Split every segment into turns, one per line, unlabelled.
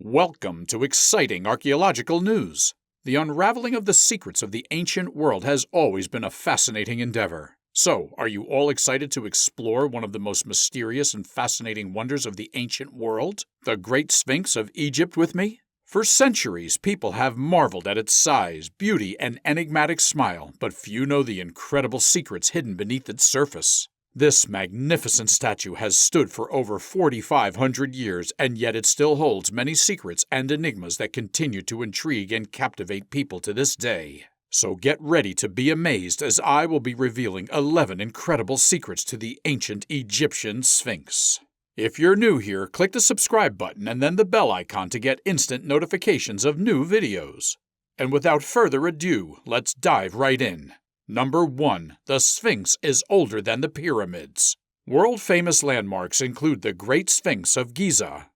Welcome to exciting archaeological news. The unraveling of the secrets of the ancient world has always been a fascinating endeavor. So, are you all excited to explore one of the most mysterious and fascinating wonders of the ancient world, the Great Sphinx of Egypt, with me? For centuries, people have marveled at its size, beauty, and enigmatic smile, but few know the incredible secrets hidden beneath its surface. This magnificent statue has stood for over 4,500 years, and yet it still holds many secrets and enigmas that continue to intrigue and captivate people to this day. So get ready to be amazed as I will be revealing 11 incredible secrets to the ancient Egyptian Sphinx. If you're new here, click the subscribe button and then the bell icon to get instant notifications of new videos. And without further ado, let's dive right in. Number 1. The Sphinx is older than the pyramids. World-famous landmarks include the Great Sphinx of Giza.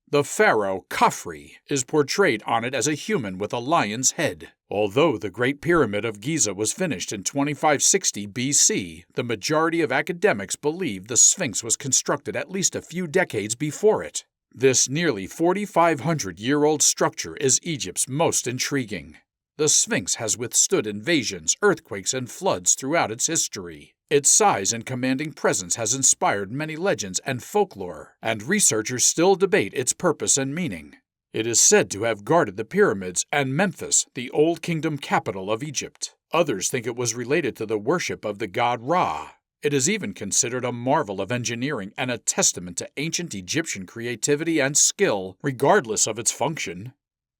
The pharaoh Khafre is portrayed on it as a human with a lion's head. Although the Great Pyramid of Giza was finished in 2560 BC, the majority of academics believe the Sphinx was constructed at least a few decades before it. This nearly 4,500-year-old structure is Egypt's most intriguing. The Sphinx has withstood invasions, earthquakes, and floods throughout its history. Its size and commanding presence has inspired many legends and folklore, and researchers still debate its purpose and meaning. It is said to have guarded the pyramids and Memphis, the Old Kingdom capital of Egypt. Others think it was related to the worship of the god Ra. It is even considered a marvel of engineering and a testament to ancient Egyptian creativity and skill, regardless of its function.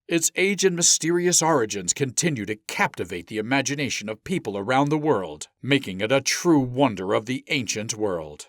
Its age and mysterious origins continue to captivate the imagination of people around the world, making it a true wonder of the ancient world.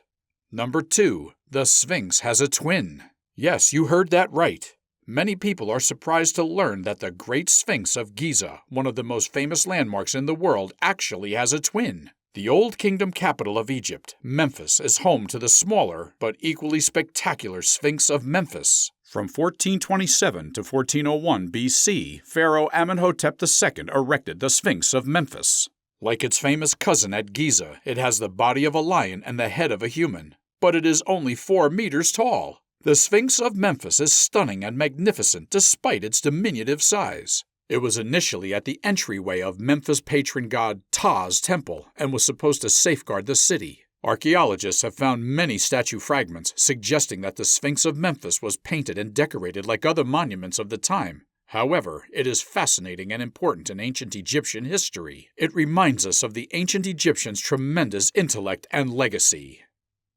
Number 2. The Sphinx has a twin. Yes, you heard that right. Many people are surprised to learn that the Great Sphinx of Giza, one of the most famous landmarks in the world, actually has a twin. The Old Kingdom capital of Egypt, Memphis, is home to the smaller but equally spectacular Sphinx of Memphis. From 1427 to 1401 BC, Pharaoh Amenhotep II erected the Sphinx of Memphis. Like its famous cousin at Giza, it has the body of a lion and the head of a human, but it is only 4 meters tall. The Sphinx of Memphis is stunning and magnificent despite its diminutive size. It was initially at the entryway of Memphis patron god Ptah's temple and was supposed to safeguard the city. Archaeologists have found many statue fragments suggesting that the Sphinx of Memphis was painted and decorated like other monuments of the time. However, it is fascinating and important in ancient Egyptian history. It reminds us of the ancient Egyptians' tremendous intellect and legacy.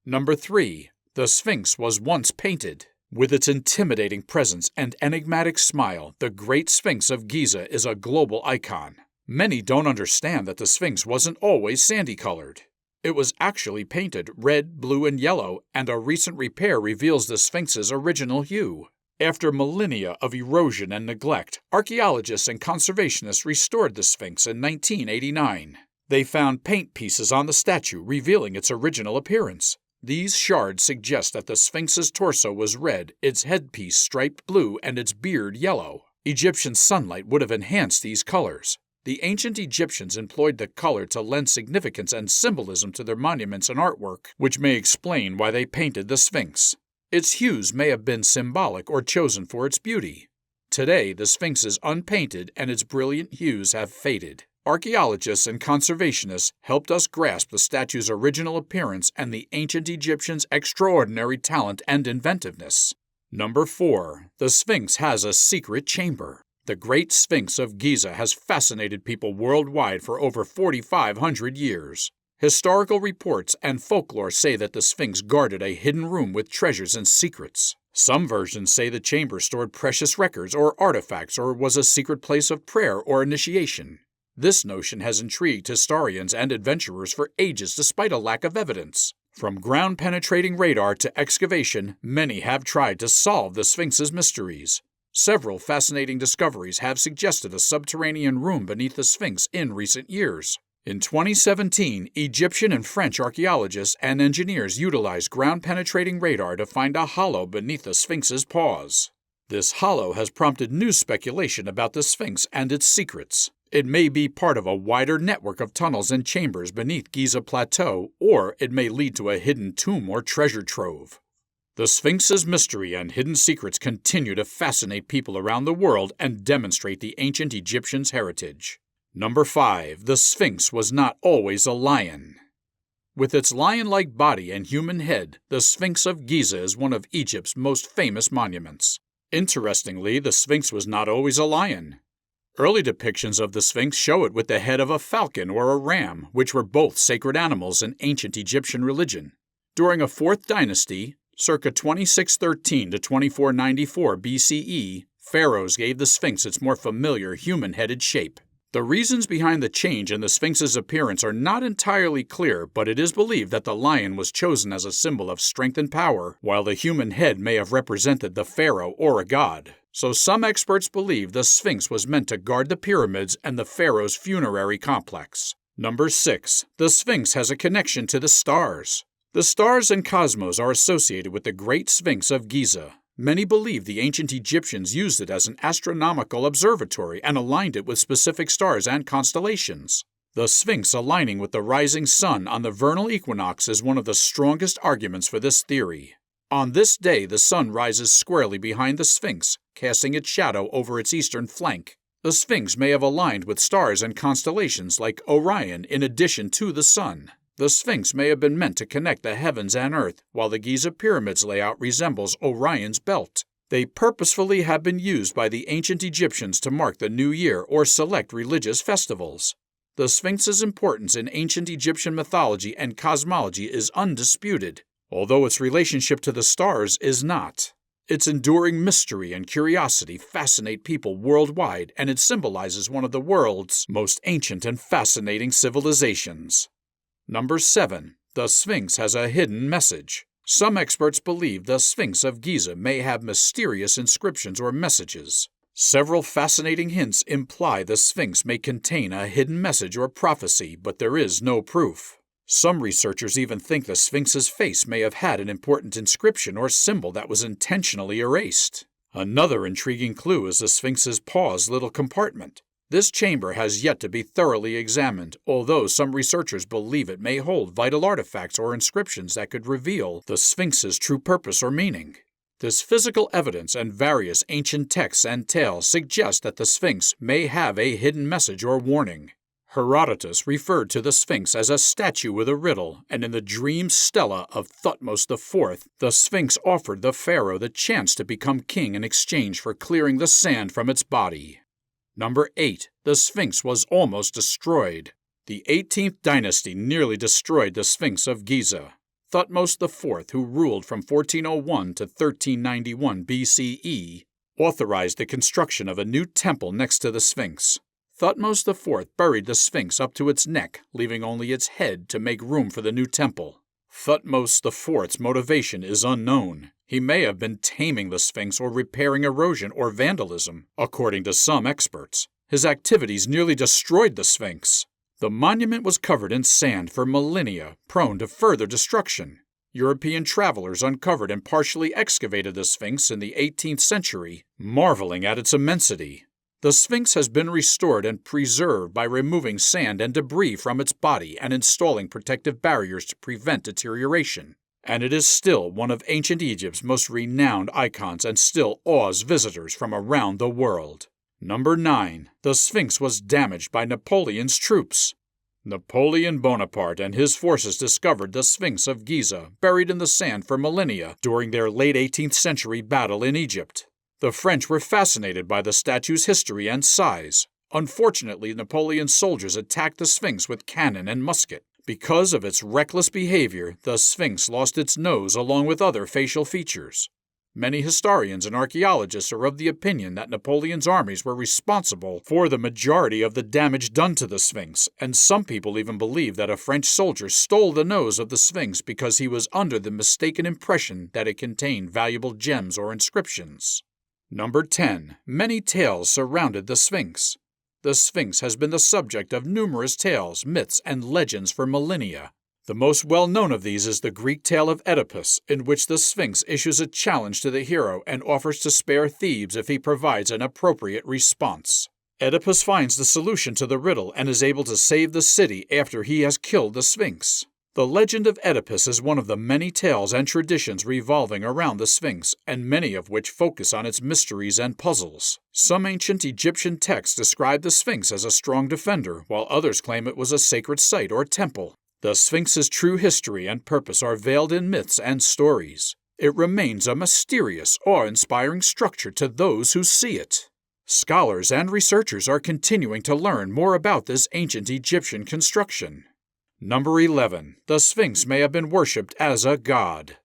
Number 3. The Sphinx was once painted. With its intimidating presence and enigmatic smile, the Great Sphinx of Giza is a global icon. Many don't understand that the Sphinx wasn't always sandy-colored. It was actually painted red, blue, and yellow, and a recent repair reveals the Sphinx's original hue. After millennia of erosion and neglect, archaeologists and conservationists restored the Sphinx in 1989. They found paint pieces on the statue revealing its original appearance. These shards suggest that the Sphinx's torso was red, its headpiece striped blue, and its beard yellow. Egyptian sunlight would have enhanced these colors. The ancient Egyptians employed the color to lend significance and symbolism to their monuments and artwork, which may explain why they painted the Sphinx. Its hues may have been symbolic or chosen for its beauty. Today, the Sphinx is unpainted and its brilliant hues have faded. Archaeologists and conservationists helped us grasp the statue's original appearance and the ancient Egyptians' extraordinary talent and inventiveness. Number 4. The Sphinx has a secret chamber. The Great Sphinx of Giza has fascinated people worldwide for over 4,500 years. Historical reports and folklore say that the Sphinx guarded a hidden room with treasures and secrets. Some versions say the chamber stored precious records or artifacts or was a secret place of prayer or initiation. This notion has intrigued historians and adventurers for ages despite a lack of evidence. From ground-penetrating radar to excavation, many have tried to solve the Sphinx's mysteries. Several fascinating discoveries have suggested a subterranean room beneath the Sphinx in recent years. In 2017, Egyptian and French archaeologists and engineers utilized ground-penetrating radar to find a hollow beneath the Sphinx's paws. This hollow has prompted new speculation about the Sphinx and its secrets. It may be part of a wider network of tunnels and chambers beneath Giza Plateau, or it may lead to a hidden tomb or treasure trove. The Sphinx's mystery and hidden secrets continue to fascinate people around the world and demonstrate the ancient Egyptians' heritage. Number 5. The Sphinx was not always a lion. With its lion-like body and human head, the Sphinx of Giza is one of Egypt's most famous monuments. Interestingly, the Sphinx was not always a lion. Early depictions of the Sphinx show it with the head of a falcon or a ram, which were both sacred animals in ancient Egyptian religion. During a 4th dynasty, circa 2613 to 2494 BCE, pharaohs gave the Sphinx its more familiar human-headed shape. The reasons behind the change in the Sphinx's appearance are not entirely clear, but it is believed that the lion was chosen as a symbol of strength and power, while the human head may have represented the pharaoh or a god. So some experts believe the Sphinx was meant to guard the pyramids and the pharaoh's funerary complex. Number 6. The Sphinx has a connection to the stars. The stars and cosmos are associated with the Great Sphinx of Giza. Many believe the ancient Egyptians used it as an astronomical observatory and aligned it with specific stars and constellations. The Sphinx aligning with the rising sun on the vernal equinox is one of the strongest arguments for this theory. On this day, the sun rises squarely behind the Sphinx, casting its shadow over its eastern flank. The Sphinx may have aligned with stars and constellations like Orion in addition to the sun. The Sphinx may have been meant to connect the heavens and earth, while the Giza Pyramid's layout resembles Orion's belt. They purposefully have been used by the ancient Egyptians to mark the new year or select religious festivals. The Sphinx's importance in ancient Egyptian mythology and cosmology is undisputed, although its relationship to the stars is not. Its enduring mystery and curiosity fascinate people worldwide, and it symbolizes one of the world's most ancient and fascinating civilizations. Number 7. The Sphinx has a hidden message. Some experts believe the Sphinx of Giza may have mysterious inscriptions or messages. Several fascinating hints imply the Sphinx may contain a hidden message or prophecy, but there is no proof. Some researchers even think the Sphinx's face may have had an important inscription or symbol that was intentionally erased. Another intriguing clue is the Sphinx's paw's little compartment. This chamber has yet to be thoroughly examined, although some researchers believe it may hold vital artifacts or inscriptions that could reveal the Sphinx's true purpose or meaning. This physical evidence and various ancient texts and tales suggest that the Sphinx may have a hidden message or warning. Herodotus referred to the Sphinx as a statue with a riddle, and in the dream stela of Thutmose IV, the Sphinx offered the pharaoh the chance to become king in exchange for clearing the sand from its body. Number 8. The Sphinx was almost destroyed. The 18th dynasty nearly destroyed the Sphinx of Giza. Thutmose IV, who ruled from 1401 to 1391 BCE, authorized the construction of a new temple next to the Sphinx. Thutmose IV buried the Sphinx up to its neck, leaving only its head to make room for the new temple. Thutmose IV's motivation is unknown. He may have been taming the Sphinx or repairing erosion or vandalism, according to some experts. His activities nearly destroyed the Sphinx. The monument was covered in sand for millennia, prone to further destruction. European travelers uncovered and partially excavated the Sphinx in the 18th century, marveling at its immensity. The Sphinx has been restored and preserved by removing sand and debris from its body and installing protective barriers to prevent deterioration. And it is still one of ancient Egypt's most renowned icons and still awes visitors from around the world. Number 9. The Sphinx was damaged by Napoleon's troops. Napoleon Bonaparte and his forces discovered the Sphinx of Giza, buried in the sand for millennia during their late 18th century battle in Egypt. The French were fascinated by the statue's history and size. Unfortunately, Napoleon's soldiers attacked the Sphinx with cannon and musket. Because of its reckless behavior, the Sphinx lost its nose along with other facial features. Many historians and archaeologists are of the opinion that Napoleon's armies were responsible for the majority of the damage done to the Sphinx, and some people even believe that a French soldier stole the nose of the Sphinx because he was under the mistaken impression that it contained valuable gems or inscriptions. Number 10. Many tales surrounded the Sphinx. The Sphinx has been the subject of numerous tales, myths, and legends for millennia. The most well-known of these is the Greek tale of Oedipus, in which the Sphinx issues a challenge to the hero and offers to spare Thebes if he provides an appropriate response. Oedipus finds the solution to the riddle and is able to save the city after he has killed the Sphinx. The legend of Oedipus is one of the many tales and traditions revolving around the Sphinx, and many of which focus on its mysteries and puzzles. Some ancient Egyptian texts describe the Sphinx as a strong defender, while others claim it was a sacred site or temple. The Sphinx's true history and purpose are veiled in myths and stories. It remains a mysterious, awe-inspiring structure to those who see it. Scholars and researchers are continuing to learn more about this ancient Egyptian construction. Number 11. The Sphinx may have been worshipped as a god.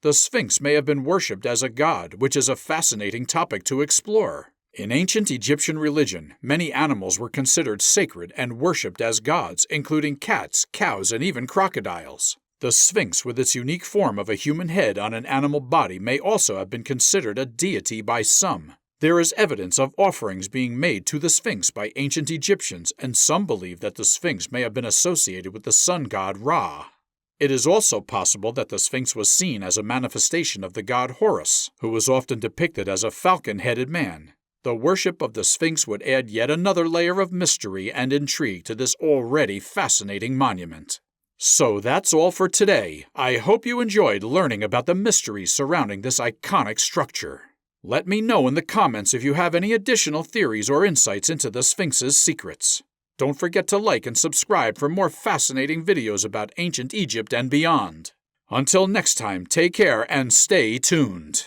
The Sphinx may have been worshipped as a god, which is a fascinating topic to explore. In ancient Egyptian religion, many animals were considered sacred and worshipped as gods, including cats, cows, and even crocodiles. The Sphinx, with its unique form of a human head on an animal body, may also have been considered a deity by some. There is evidence of offerings being made to the Sphinx by ancient Egyptians, and some believe that the Sphinx may have been associated with the sun god Ra. It is also possible that the Sphinx was seen as a manifestation of the god Horus, who was often depicted as a falcon-headed man. The worship of the Sphinx would add yet another layer of mystery and intrigue to this already fascinating monument. So that's all for today. I hope you enjoyed learning about the mysteries surrounding this iconic structure. Let me know in the comments if you have any additional theories or insights into the Sphinx's secrets. Don't forget to like and subscribe for more fascinating videos about ancient Egypt and beyond. Until next time, take care and stay tuned.